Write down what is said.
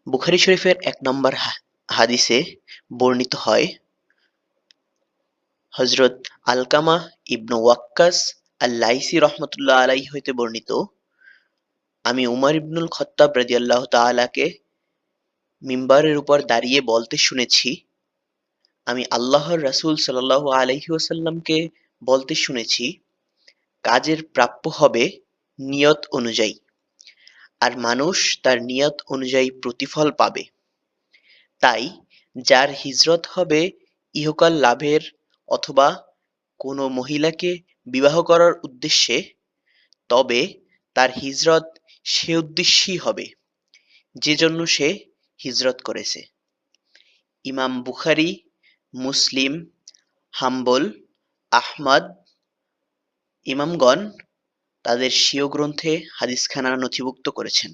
বুখারী শরীফের ১ নম্বর হাদিসে বর্ণিত হয়, হযরত আলকামা ইবনু ওয়াক্কাস আল-লাইসি রাহমাতুল্লাহ আলাইহি হইতে বর্ণিত, আমি উমর ইবনুল খাত্তাব রাদিয়াল্লাহু তাআলাকে মিম্বারের উপর দাঁড়িয়ে বলতে শুনেছি, আমি আল্লাহর রাসূল সাল্লাল্লাহু আলাইহি ওয়াসাল্লামকে বলতে শুনেছি, কাজের প্রাপ্য হবে নিয়ত অনুযায়ী, আর মানুষ তার নিয়ত অনুযায়ী প্রতিফল পাবে। তাই যার হিজরত হবে ইহকাল লাভের অথবা কোনো মহিলাকে বিবাহ করার উদ্দেশ্যে, তবে তার হিজরত সে উদ্দেশ্যেই হবে যে জন্য সে হিজরত করেছে। ইমাম বুখারী, মুসলিম, হাম্বল, আহমদ ইমামগণ তাদের স্বীয় গ্রন্থে হাদিসখানা নথিভুক্ত করেছেন।